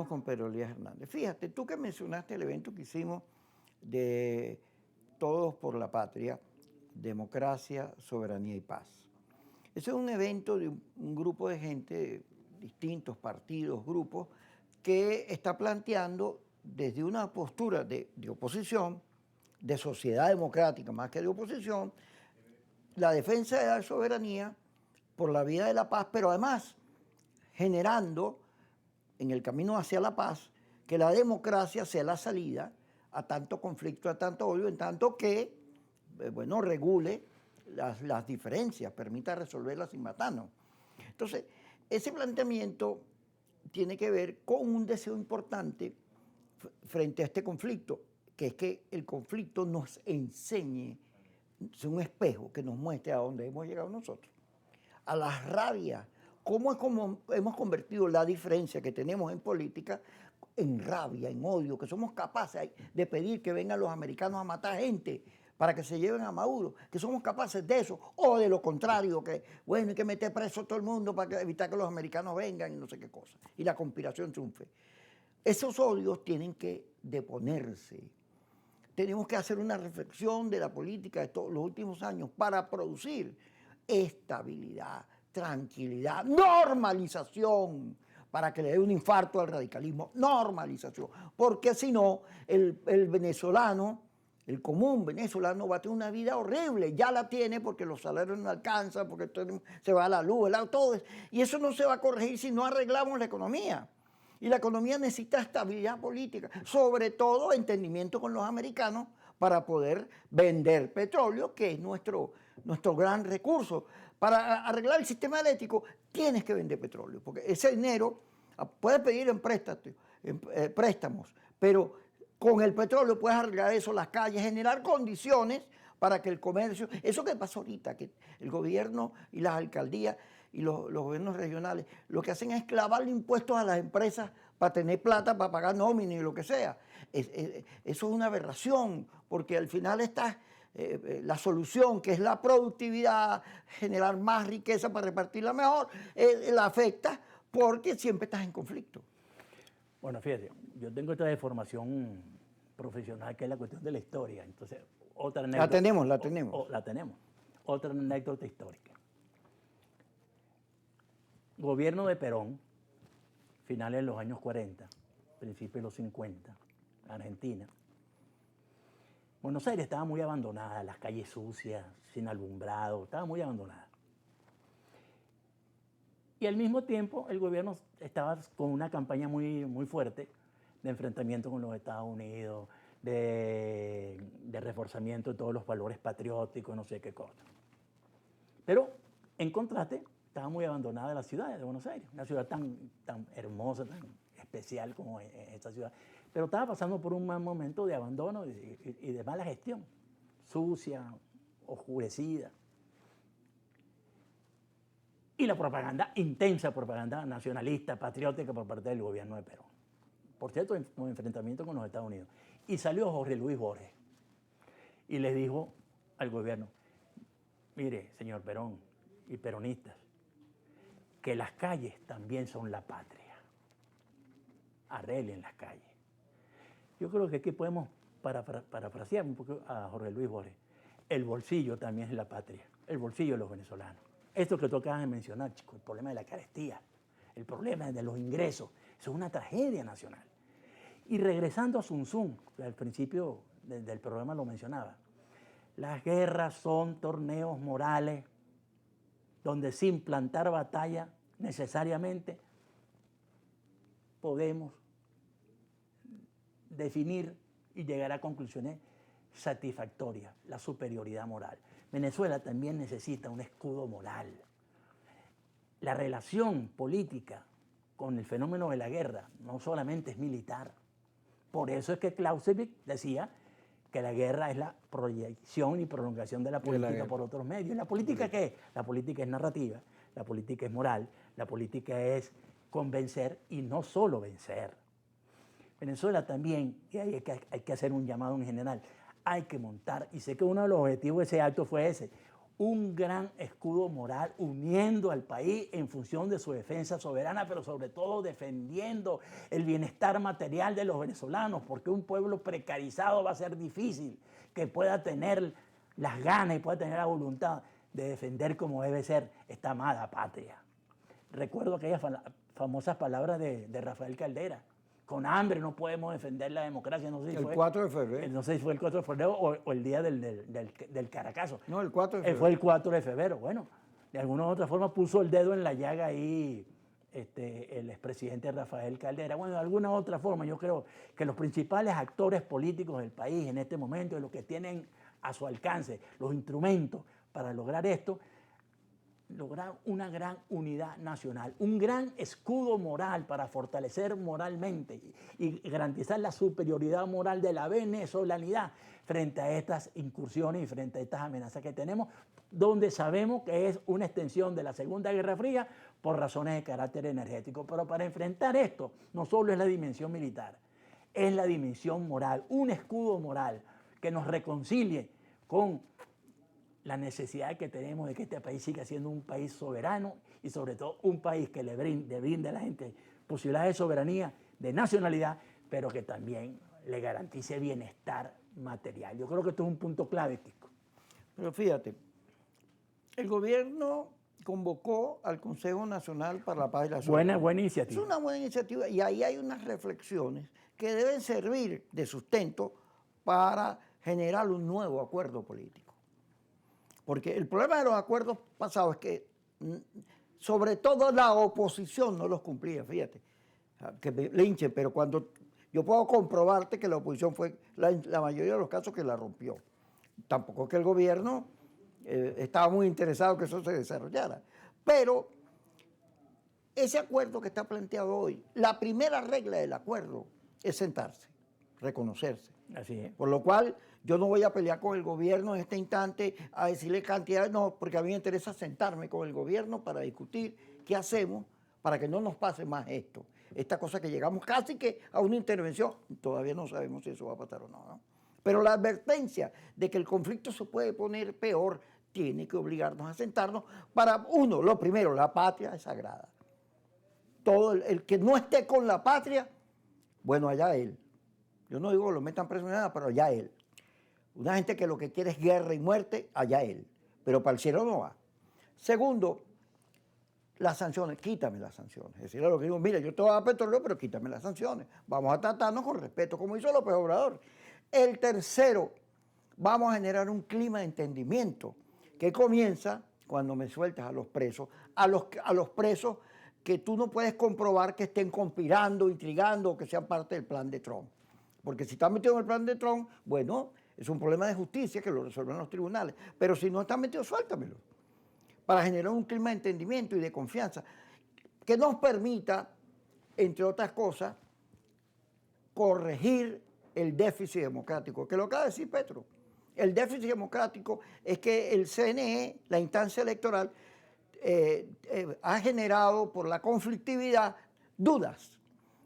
seguimos con Pedro Elías Hernández. Fíjate, tú que mencionaste el evento que hicimos de Todos por la Patria, Democracia, Soberanía y Paz. Ese es un evento de un grupo de gente, distintos partidos, grupos, que está planteando desde una postura de oposición, de sociedad democrática más que de oposición, la defensa de la soberanía por la vía de la paz, pero además generando en el camino hacia la paz que la democracia sea la salida a tanto conflicto, a tanto odio, en tanto que, bueno, regule las diferencias, permita resolverlas sin matarnos. Entonces, ese planteamiento tiene que ver con un deseo importante frente a este conflicto, que es que el conflicto nos enseñe, es un espejo que nos muestre a dónde hemos llegado nosotros, a la rabia, cómo es como hemos convertido la diferencia que tenemos en política en rabia, en odio, que somos capaces de pedir que vengan los americanos a matar gente para que se lleven a Maduro, que somos capaces de eso, o de lo contrario, que bueno, hay que meter preso a todo el mundo para evitar que los americanos vengan y no sé qué cosa, y la conspiración triunfe. Esos odios tienen que deponerse. Tenemos que hacer una reflexión de la política de todos los últimos años para producir estabilidad, tranquilidad, normalización, para que le dé un infarto al radicalismo, normalización. Porque si no, el venezolano, el común venezolano va a tener una vida horrible, ya la tiene porque los salarios no alcanzan, porque se va a la luz, todo eso. Y eso no se va a corregir si no arreglamos la economía. Y la economía necesita estabilidad política, sobre todo entendimiento con los americanos para poder vender petróleo, que es nuestro gran recurso. Para arreglar el sistema eléctrico tienes que vender petróleo, porque ese dinero puedes pedir en préstamos, pero con el petróleo puedes arreglar eso, las calles, generar condiciones para que el comercio, eso que pasa ahorita, que el gobierno y las alcaldías y los gobiernos regionales lo que hacen es clavarle impuestos a las empresas para tener plata, para pagar nómina y lo que sea. Eso es una aberración, porque al final está la solución, que es la productividad, generar más riqueza para repartirla mejor, la afecta porque siempre estás en conflicto. Bueno, fíjate, yo tengo esta deformación profesional que es la cuestión de la historia. Entonces, otra anécdota. La tenemos. La tenemos. Otra anécdota histórica. Gobierno de Perón, finales de los años 40, principios de los 50, Argentina. Buenos Aires estaba muy abandonada, las calles sucias, sin alumbrado, estaba muy abandonada. Y al mismo tiempo el gobierno estaba con una campaña muy fuerte de enfrentamiento con los Estados Unidos, de reforzamiento de todos los valores patrióticos, no sé qué cosa. Pero, en contraste, estaba muy abandonada la ciudad de Buenos Aires, una ciudad tan hermosa, tan especial como esta ciudad. Pero estaba pasando por un mal momento de abandono y de mala gestión, sucia, oscurecida. Y la propaganda, intensa propaganda nacionalista, patriótica por parte del gobierno de Perón. Por cierto, un enfrentamiento con los Estados Unidos. Y salió Jorge Luis Borges y les dijo al gobierno: mire, señor Perón y peronistas, que las calles también son la patria. Arreglen las calles. Yo creo que aquí podemos parafrasear un poco a Jorge Luis Borges. El bolsillo también es la patria, el bolsillo de los venezolanos. Esto que tú acabas de mencionar, chicos, el problema de la carestía, el problema de los ingresos, eso es una tragedia nacional. Y regresando a Sun Tzu, que al principio del programa lo mencionaba, las guerras son torneos morales donde sin plantar batalla necesariamente podemos definir y llegar a conclusiones satisfactorias, la superioridad moral. Venezuela también necesita un escudo moral. La relación política con el fenómeno de la guerra no solamente es militar. Por eso es que Clausewitz decía que la guerra es la proyección y prolongación de la política por otros medios. ¿La política qué es? La política es narrativa, la política es moral, la política es convencer y no solo vencer. Venezuela también, y hay que hacer un llamado en general, hay que montar, y sé que uno de los objetivos de ese acto fue ese, un gran escudo moral uniendo al país en función de su defensa soberana, pero sobre todo defendiendo el bienestar material de los venezolanos, porque un pueblo precarizado va a ser difícil que pueda tener las ganas y pueda tener la voluntad de defender como debe ser esta amada patria. Recuerdo aquellas famosas palabras de Rafael Caldera: con hambre no podemos defender la democracia. No sé si El fue 4 de febrero. No sé si fue el 4 de febrero o el día del Caracazo. No, el 4 de febrero. Fue el 4 de febrero. Bueno, de alguna u otra forma puso el dedo en la llaga ahí el expresidente Rafael Caldera. Bueno, de alguna u otra forma yo creo que los principales actores políticos del país en este momento, y los que tienen a su alcance los instrumentos para lograr esto, lograr una gran unidad nacional, un gran escudo moral para fortalecer moralmente y garantizar la superioridad moral de la venezolanidad frente a estas incursiones y frente a estas amenazas que tenemos, donde sabemos que es una extensión de la Segunda Guerra Fría por razones de carácter energético. Pero para enfrentar esto no solo es la dimensión militar, es la dimensión moral, un escudo moral que nos reconcilie con la necesidad que tenemos de que este país siga siendo un país soberano y sobre todo un país que le brinde a la gente posibilidades de soberanía, de nacionalidad, pero que también le garantice bienestar material. Yo creo que esto es un punto clave, Kiko. Pero fíjate, el gobierno convocó al Consejo Nacional para la Paz y la Soberanía. Buena iniciativa. Es una buena iniciativa y ahí hay unas reflexiones que deben servir de sustento para generar un nuevo acuerdo político. Porque el problema de los acuerdos pasados es que, sobre todo, la oposición no los cumplía, fíjate, que me linchen, pero cuando yo puedo comprobarte que la oposición fue la mayoría de los casos que la rompió. Tampoco es que el gobierno estaba muy interesado en que eso se desarrollara. Pero ese acuerdo que está planteado hoy, la primera regla del acuerdo es sentarse, reconocerse. Así es. Por lo cual, yo no voy a pelear con el gobierno en este instante a decirle cantidad, no, porque a mí me interesa sentarme con el gobierno para discutir qué hacemos para que no nos pase más esto. Esta cosa que llegamos casi que a una intervención, todavía no sabemos si eso va a pasar o no, ¿no? Pero la advertencia de que el conflicto se puede poner peor tiene que obligarnos a sentarnos para, uno, lo primero, la patria es sagrada. Todo el que no esté con la patria, bueno, allá él. Yo no digo que lo metan preso ni nada, pero allá él. Una gente que lo que quiere es guerra y muerte, allá él. Pero para el cielo no va. Segundo, las sanciones. Quítame las sanciones. Es decir, a lo que digo, mira, yo te voy a dar petróleo, pero quítame las sanciones. Vamos a tratarnos con respeto, como hizo López Obrador. El tercero, vamos a generar un clima de entendimiento que comienza cuando me sueltas a los presos. A los presos que tú no puedes comprobar que estén conspirando, intrigando o que sean parte del plan de Trump. Porque si están metidos en el plan de Trump, bueno, es un problema de justicia que lo resuelven los tribunales. Pero si no están metidos, suéltamelo. Para generar un clima de entendimiento y de confianza que nos permita, entre otras cosas, corregir el déficit democrático, que lo acaba de decir Petro. El déficit democrático es que el CNE, la instancia electoral, ha generado por la conflictividad dudas.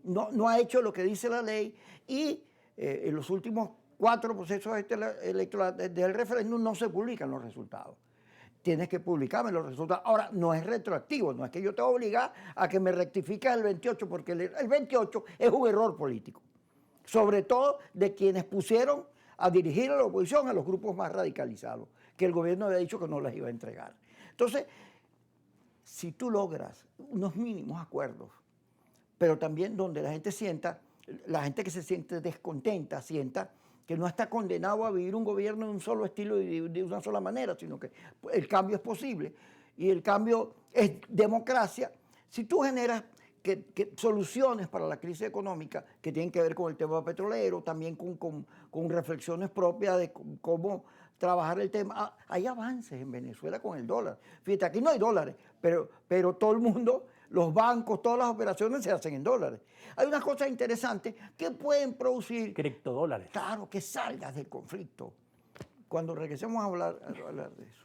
No ha hecho lo que dice la ley y en los últimos 4 procesos electorales del referéndum no se publican los resultados. Tienes que publicarme los resultados. Ahora, no es retroactivo, no es que yo te obligue a que me rectifiques el 28, porque el 28 es un error político. Sobre todo de quienes pusieron a dirigir a la oposición a los grupos más radicalizados, que el gobierno había dicho que no les iba a entregar. Entonces, si tú logras unos mínimos acuerdos, pero también donde la gente sienta, la gente que se siente descontenta, sienta que no está condenado a vivir un gobierno de un solo estilo y de una sola manera, sino que el cambio es posible y el cambio es democracia. Si tú generas soluciones para la crisis económica que tienen que ver con el tema petrolero, también con reflexiones propias de cómo trabajar el tema. Hay avances en Venezuela con el dólar. Fíjate, aquí no hay dólares, pero todo el mundo, los bancos, todas las operaciones se hacen en dólares. Hay unas cosas interesantes que pueden producir... Criptodólares. Claro, que salgas del conflicto. Cuando regresemos a hablar de eso.